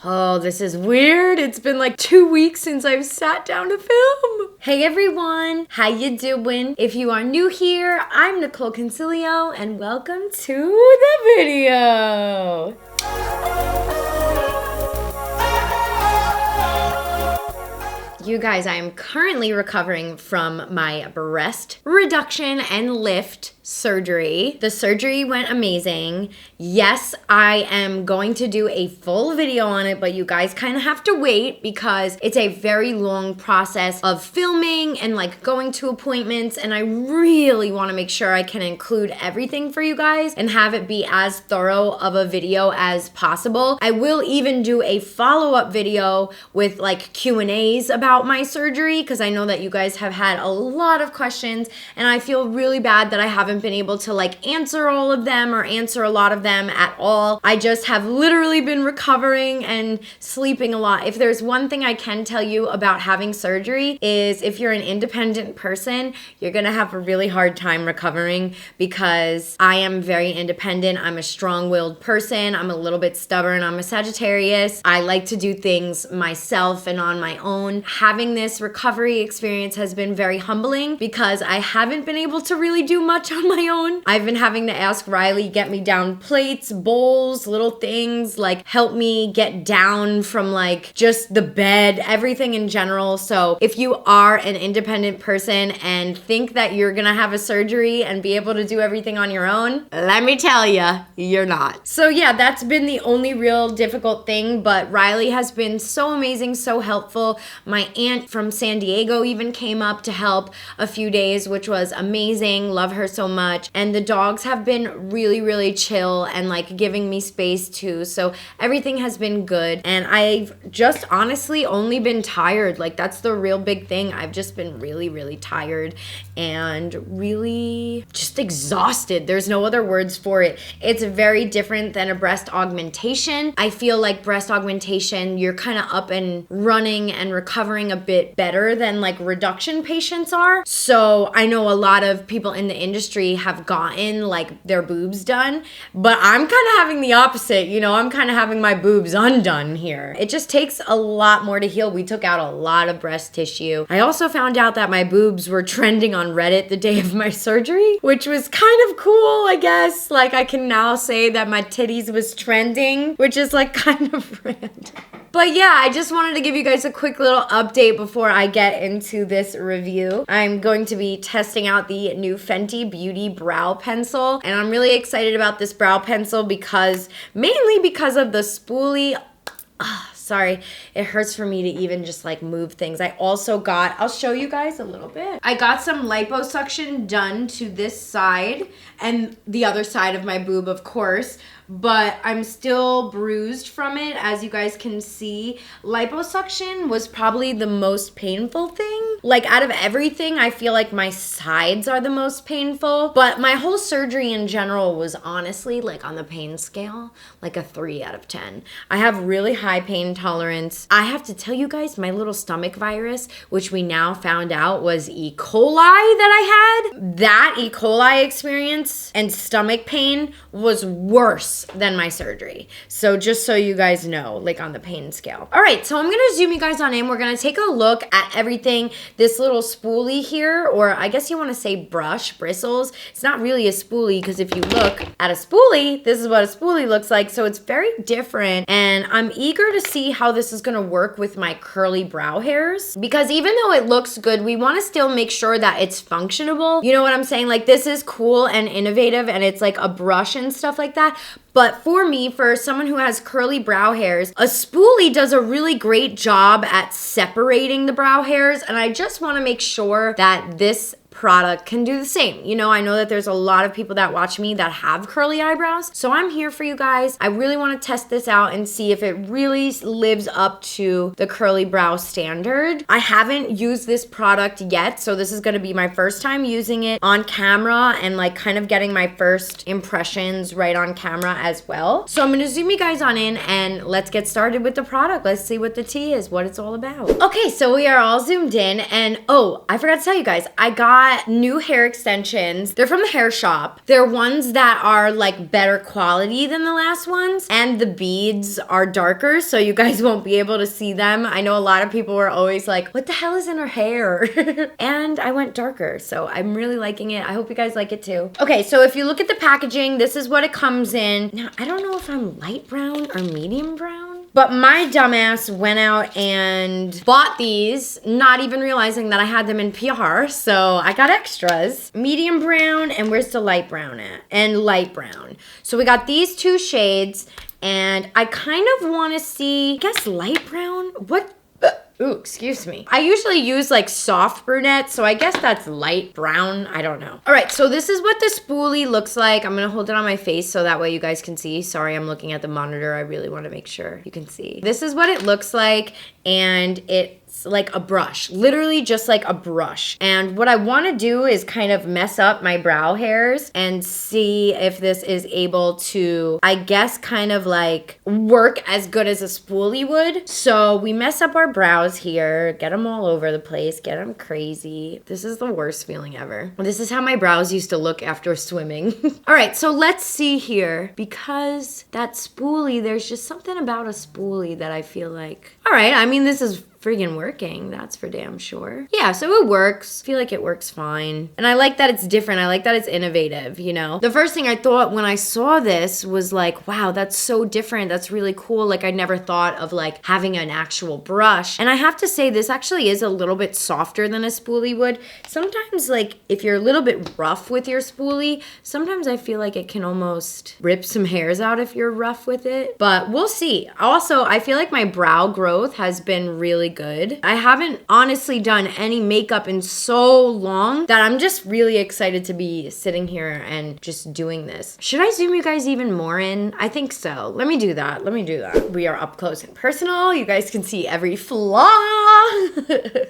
Oh, this is weird. It's been like 2 weeks since I've sat down to film. Hey everyone, how you doing? If you are new here, I'm Nicol Concilio and welcome to the video. You guys, I am currently recovering from my breast reduction and lift surgery. The surgery went amazing. Yes, I am going to do a full video on it, but you guys kind of have to wait because it's a very long process of filming and like going to appointments, and I really want to make sure I can include everything for you guys and have it be as thorough of a video as possible. I will even do a follow-up video with like Q&As about my surgery because I know that you guys have had a lot of questions and I feel really bad that I haven't been able to like answer all of them or answer a lot of them at all. I just have literally been recovering and sleeping a lot. If there's one thing I can tell you about having surgery is if you're an independent person, you're gonna have a really hard time recovering because I am very independent. I'm a strong-willed person. I'm a little bit stubborn. I'm a Sagittarius. I like to do things myself and on my own. Having this recovery experience has been very humbling because I haven't been able to really do much on my own. I've been having to ask Riley get me down plates, bowls, little things, like help me get down from like just the bed, everything in general. So if you are an independent person and think that you're gonna have a surgery and be able to do everything on your own, let me tell you, you're not. So yeah, that's been the only real difficult thing, but Riley has been so amazing, so helpful. My aunt from San Diego even came up to help a few days, which was amazing. Love her so much. And the dogs have been really, really chill and like giving me space too. So everything has been good. And I've just honestly only been tired. Like that's the real big thing. I've just been really, really tired and really just exhausted. There's no other words for it. It's very different than a breast augmentation. I feel like breast augmentation, you're kind of up and running and recovering a bit better than like reduction patients are. So I know a lot of people in the industry have gotten like their boobs done, but I'm kind of having the opposite. You know, I'm kind of having my boobs undone here. It just takes a lot more to heal. We took out a lot of breast tissue. I also found out that my boobs were trending on Reddit the day of my surgery, which was kind of cool, I guess. Like I can now say that my titties was trending, which is like kind of random. But yeah, I just wanted to give you guys a quick little update before I get into this review. I'm going to be testing out the new Fenty Beauty Brow Pencil, and I'm really excited about this brow pencil mainly because of the spoolie. Sorry, it hurts for me to even just like move things. I also got, I'll show you guys a little bit. I got some liposuction done to this side and the other side of my boob, of course, but I'm still bruised from it, as you guys can see. Liposuction was probably the most painful thing. Like out of everything, I feel like my sides are the most painful, but my whole surgery in general was honestly like on the pain scale, like a 3 out of 10. I have really high pain tolerance. I have to tell you guys, my little stomach virus, which we now found out was E. coli that I had, that E. coli experience and stomach pain was worse than my surgery. So just so you guys know, like on the pain scale. All right, so I'm gonna zoom you guys on in. We're gonna take a look at everything. This little spoolie here, or I guess you wanna say brush, bristles. It's not really a spoolie because if you look at a spoolie, this is what a spoolie looks like. So it's very different, and I'm eager to see how this is gonna work with my curly brow hairs, because even though it looks good, we wanna still make sure that it's functionable. You know what I'm saying? Like this is cool and innovative and it's like a brush and stuff like that. But for me, for someone who has curly brow hairs, a spoolie does a really great job at separating the brow hairs. And I just want to make sure that this product can do the same. You know, I know that there's a lot of people that watch me that have curly eyebrows, so I'm here for you guys. I really want to test this out and see if it really lives up to the curly brow standard. I haven't used this product yet, so this is going to be my first time using it on camera and like kind of getting my first impressions right on camera as well. So I'm going to zoom you guys on in and let's get started with the product. Let's see what the tea is, what it's all about. Okay, so we are all zoomed in, and oh, I forgot to tell you guys, I got got new hair extensions. They're from the hair shop. They're ones that are like better quality than the last ones. And the beads are darker, so you guys won't be able to see them. I know a lot of people were always like, what the hell is in her hair? And I went darker, so I'm really liking it. I hope you guys like it too. Okay, so if you look at the packaging, this is what it comes in. Now, I don't know if I'm light brown or medium brown, but my dumbass went out and bought these, not even realizing that I had them in PR, so I got extras. Medium brown, and where's the light brown at? And light brown. So we got these two shades, and I kind of want to see, I guess light brown? What? Ooh, excuse me. I usually use like soft brunette, so I guess that's light brown. I don't know. All right, so this is what the spoolie looks like. I'm gonna hold it on my face so that way you guys can see. Sorry, I'm looking at the monitor. I really wanna make sure you can see. This is what it looks like, and it's like a brush, literally just like a brush. And what I want to do is kind of mess up my brow hairs and see if this is able to, I guess, kind of like work as good as a spoolie would. So we mess up our brows here, get them all over the place, get them crazy. This is the worst feeling ever. This is how my brows used to look after swimming. All right, so let's see here. Because that spoolie, there's just something about a spoolie that I feel like, all right, I mean, this is friggin' working, that's for damn sure. Yeah, so it works. I feel like it works fine. And I like that it's different. I like that it's innovative, you know? The first thing I thought when I saw this was like, wow, that's so different. That's really cool. Like, I never thought of like having an actual brush. And I have to say, this actually is a little bit softer than a spoolie would. Sometimes, like, if you're a little bit rough with your spoolie, sometimes I feel like it can almost rip some hairs out if you're rough with it. But we'll see. Also, I feel like my brow growth has been really good. I haven't honestly done any makeup in so long that I'm just really excited to be sitting here and just doing this. Should I zoom you guys even more in? I think so. Let me do that. Let me do that. We are up close and personal. You guys can see every flaw.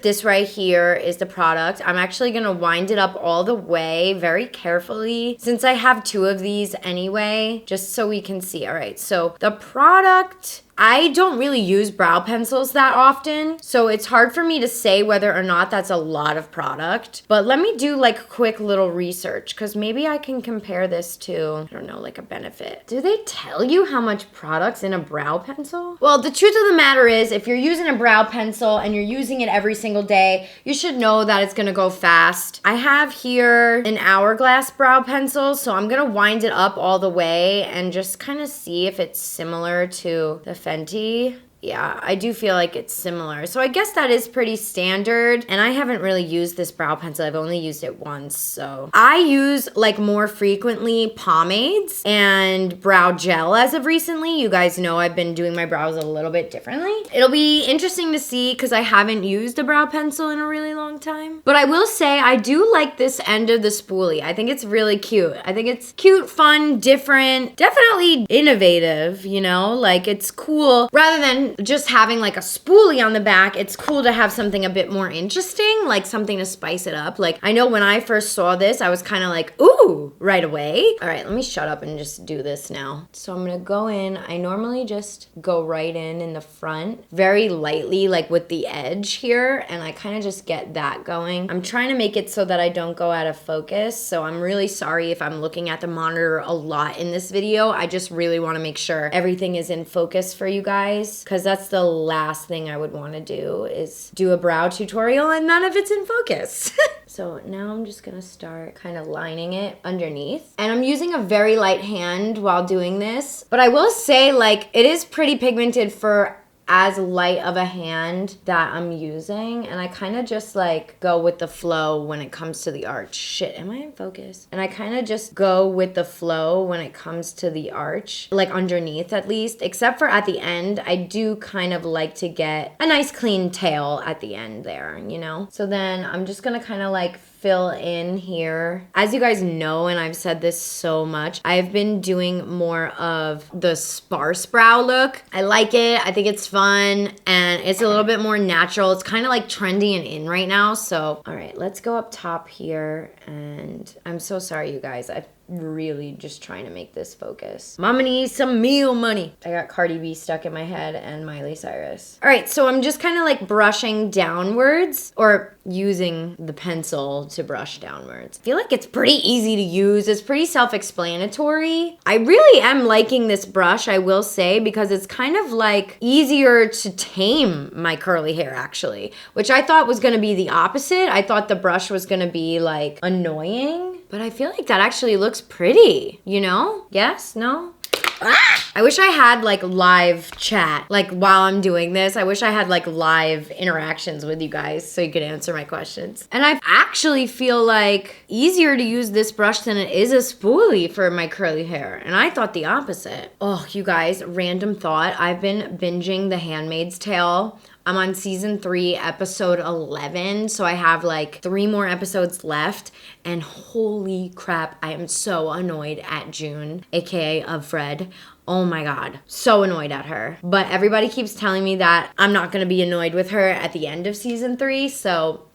This right here is the product. I'm actually gonna wind it up all the way very carefully since I have two of these anyway, just so we can see. All right, so the product, I don't really use brow pencils that often, so it's hard for me to say whether or not that's a lot of product. But let me do like a quick little research, because maybe I can compare this to, I don't know, like a Benefit. Do they tell you how much product's in a brow pencil? Well, the truth of the matter is, if you're using a brow pencil and you're using it every single day, you should know that it's gonna go fast. I have here an Hourglass brow pencil, so I'm gonna wind it up all the way and just kind of see if it's similar to the Fenty. Yeah, I do feel like it's similar. So I guess that is pretty standard. And I haven't really used this brow pencil. I've only used it once. So I use like more frequently pomades and brow gel as of recently. You guys know I've been doing my brows a little bit differently. It'll be interesting to see because I haven't used a brow pencil in a really long time. But I will say I do like this end of the spoolie. I think it's really cute. I think it's cute, fun, different, definitely innovative, you know? Like, it's cool. Rather than just having like a spoolie on the back, it's cool to have something a bit more interesting, like something to spice it up. Like, I know when I first saw this, I was kind of like, ooh, right away. All right, let me shut up and just do this now. So I'm gonna go in. I normally just go right in the front, very lightly, like with the edge here, and I kind of just get that going. I'm trying to make it so that I don't go out of focus, so I'm really sorry if I'm looking at the monitor a lot in this video. I just really want to make sure everything is in focus for you guys, because that's the last thing I would want to do is do a brow tutorial and none of it's in focus. So now I'm just gonna start kind of lining it underneath. And I'm using a very light hand while doing this. But I will say, like, it is pretty pigmented for as light of a hand that I'm using, and I kind of just like go with the flow when it comes to the arch. Shit, am I in focus? And I kind of just go with the flow when it comes to the arch, like underneath at least, except for at the end. I do kind of like to get a nice clean tail at the end there, you know? So then I'm just gonna kind of like fill in here. As you guys know, and I've said this so much, I've been doing more of the sparse brow look. I like it. I think it's fun and it's a little bit more natural. It's kind of like trendy and in right now. So, all right, let's go up top here. And I'm so sorry, you guys. really just trying to make this focus. Mama needs some meal money. I got Cardi B stuck in my head and Miley Cyrus. All right, so I'm just kind of like brushing downwards, or using the pencil to brush downwards. I feel like it's pretty easy to use. It's pretty self-explanatory. I really am liking this brush, I will say, because it's kind of like easier to tame my curly hair actually, which I thought was gonna be the opposite. I thought the brush was gonna be like annoying, but I feel like that actually looks pretty, you know? Yes? No? Ah! I wish I had like live chat, like while I'm doing this. I wish I had like live interactions with you guys so you could answer my questions. And I actually feel like easier to use this brush than it is a spoolie for my curly hair. And I thought the opposite. Oh, you guys, random thought. I've been binging The Handmaid's Tale. I'm on season 3, episode 11, so I have like 3 more episodes left, and holy crap, I am so annoyed at June, aka of Fred. Oh my God, so annoyed at her. But everybody keeps telling me that I'm not gonna be annoyed with her at the end of season 3, so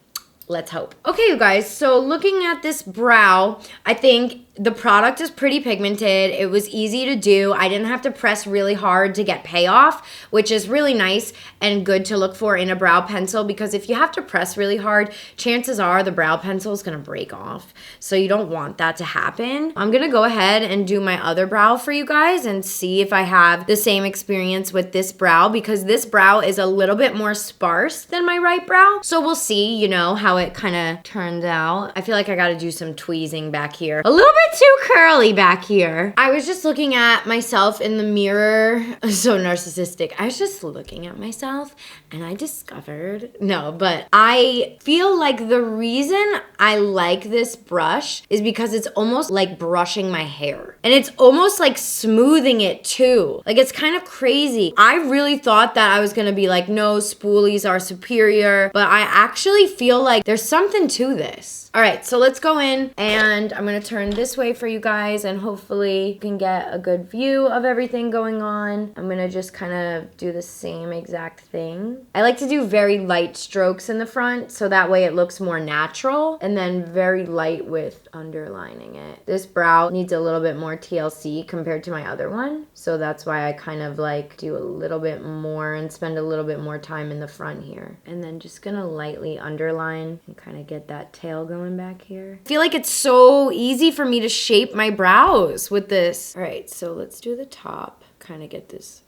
let's hope. Okay, you guys, so looking at this brow, I think the product is pretty pigmented. It was easy to do. I didn't have to press really hard to get payoff, which is really nice and good to look for in a brow pencil, because if you have to press really hard, chances are the brow pencil is gonna break off. So you don't want that to happen. I'm gonna go ahead and do my other brow for you guys and see if I have the same experience with this brow, because this brow is a little bit more sparse than my right brow. So we'll see, you know, how it kind of turns out. I feel like I gotta do some tweezing back here. A little bit too curly back here. I was just looking at myself in the mirror. So narcissistic. I was just looking at myself and I discovered, no, but I feel like the reason I like this brush is because it's almost like brushing my hair. And it's almost like smoothing it too. Like, it's kind of crazy. I really thought that I was gonna be like, no, spoolies are superior, but I actually feel like there's something to this. All right, so let's go in and I'm gonna turn this way for you guys and hopefully you can get a good view of everything going on. I'm gonna just kind of do the same exact thing. I like to do very light strokes in the front so that way it looks more natural, and then very light with underlining it. This brow needs a little bit more TLC compared to my other one, so that's why I kind of like do a little bit more and spend a little bit more time in the front here. And then just gonna lightly underline and kind of get that tail going back here. I feel like it's so easy for me to shape my brows with this. All right, so let's do the top. Kind of get this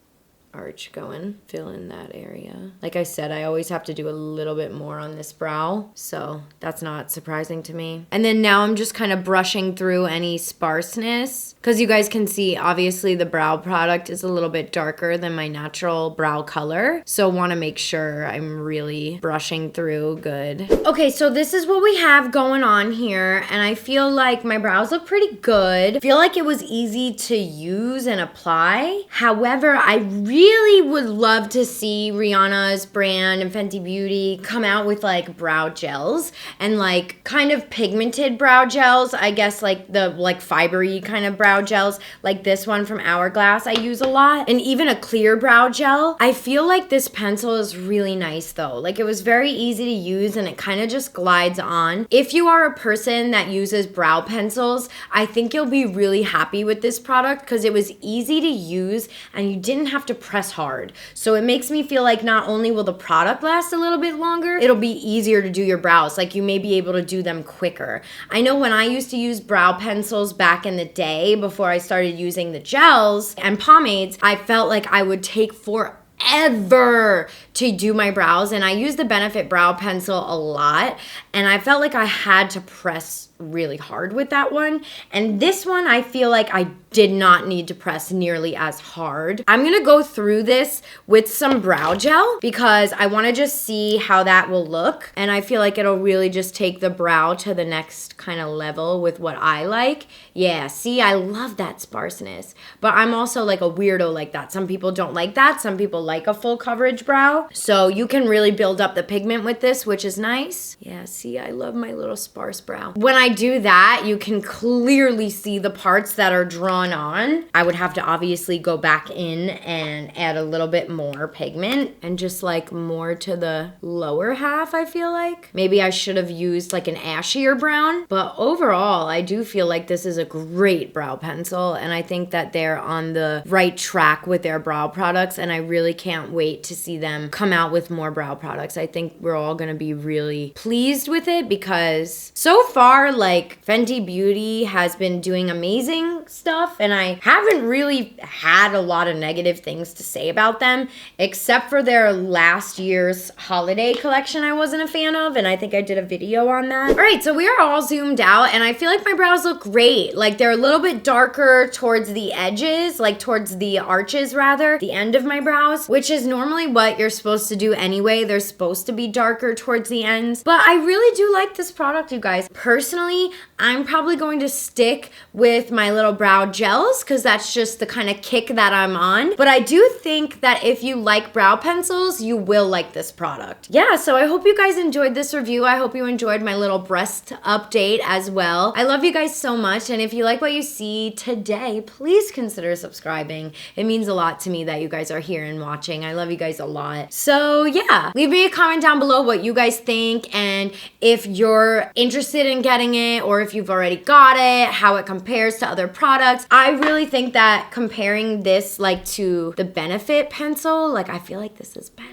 arch going, fill in that area. Like I said, I always have to do a little bit more on this brow, so that's not surprising to me. And then now I'm just kind of brushing through any sparseness, because you guys can see, obviously the brow product is a little bit darker than my natural brow color, so want to make sure I'm really brushing through good. Okay, so this is what we have going on here, and I feel like my brows look pretty good. I feel like it was easy to use and apply. However, I really would love to see Rihanna's brand and Fenty Beauty come out with like brow gels, and like kind of pigmented brow gels. I guess like the like fibery kind of brow gels, like this one from Hourglass I use a lot, and even a clear brow gel. I feel like this pencil is really nice though. Like, it was very easy to use and it kind of just glides on. If you are a person that uses brow pencils, I think you'll be really happy with this product because it was easy to use and you didn't have to press hard. So it makes me feel like not only will the product last a little bit longer, it'll be easier to do your brows. Like, you may be able to do them quicker. I know when I used to use brow pencils back in the day before I started using the gels and pomades, I felt like I would take forever to do my brows, and I use the Benefit brow pencil a lot, and I felt like I had to press really hard with that one. And this one, I feel like I did not need to press nearly as hard. I'm gonna go through this with some brow gel because I wanna just see how that will look. And I feel like it'll really just take the brow to the next kind of level with what I like. Yeah, see, I love that sparseness, but I'm also like a weirdo like that. Some people don't like that, some people like a full coverage brow. So you can really build up the pigment with this, which is nice. Yeah, see, I love my little sparse brow. When I do that, you can clearly see the parts that are drawn on. I would have to obviously go back in and add a little bit more pigment and just like more to the lower half, I feel like. Maybe I should have used like an ashier brown, but overall, I do feel like this is a great brow pencil, and I think that they're on the right track with their brow products, and I really can't wait to see them come out with more brow products. I think we're all gonna be really pleased with it because so far, like, Fenty Beauty has been doing amazing stuff, and I haven't really had a lot of negative things to say about them, except for their last year's holiday collection I wasn't a fan of, and I think I did a video on that. All right, so we are all zoomed out, and I feel like my brows look great. Like, they're a little bit darker towards the edges, like towards the arches rather, the end of my brows, which is normally what you're supposed to do anyway. They're supposed to be darker towards the ends, but I really do like this product, you guys. Personally, I'm probably going to stick with my little brow gels because that's just the kind of kick that I'm on. But I do think that if you like brow pencils, you will like this product. Yeah, so I hope you guys enjoyed this review. I hope you enjoyed my little breast update as well. I love you guys so much, and if you like what you see today, please consider subscribing. It means a lot to me that you guys are here and watching. I love you guys a lot. So yeah, leave me a comment down below what you guys think, and if you're interested in getting it, or if you've already got it, how it compares to other products. I really think that comparing this like to the Benefit pencil, like I feel like this is better.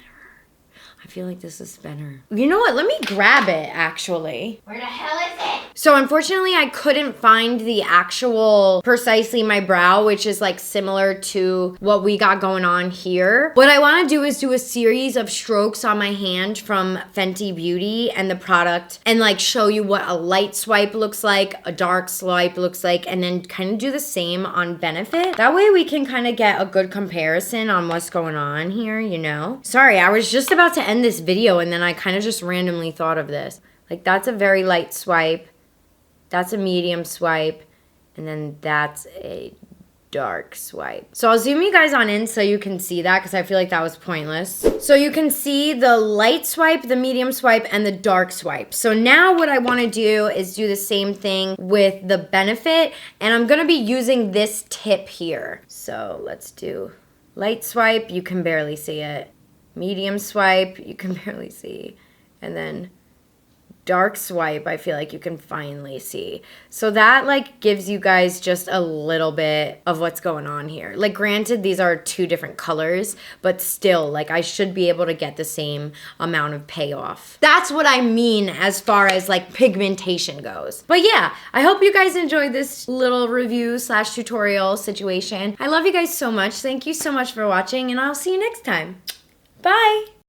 I feel like this is better. You know what? Let me grab it, actually. Where the hell is it? So unfortunately, I couldn't find the actual Precisely My Brow, which is like similar to what we got going on here. What I want to do is do a series of strokes on my hand from Fenty Beauty and the product, and like show you what a light swipe looks like, a dark swipe looks like, and then kind of do the same on Benefit. That way we can kind of get a good comparison on what's going on here, you know? Sorry, I was just about to end this video and then I kind of just randomly thought of this. Like, that's a very light swipe, that's a medium swipe, and then that's a dark swipe. So I'll zoom you guys on in so you can see that, because I feel like that was pointless. So you can see the light swipe, the medium swipe, and the dark swipe. So now what I want to do is do the same thing with the Benefit, and I'm going to be using this tip here. So let's do light swipe, you can barely see it. Medium swipe, you can barely see. And then dark swipe, I feel like you can finally see. So that like gives you guys just a little bit of what's going on here. Like, granted, these are two different colors, but still, like, I should be able to get the same amount of payoff. That's what I mean as far as like pigmentation goes. But yeah, I hope you guys enjoyed this little review / tutorial situation. I love you guys so much. Thank you so much for watching, and I'll see you next time. Bye!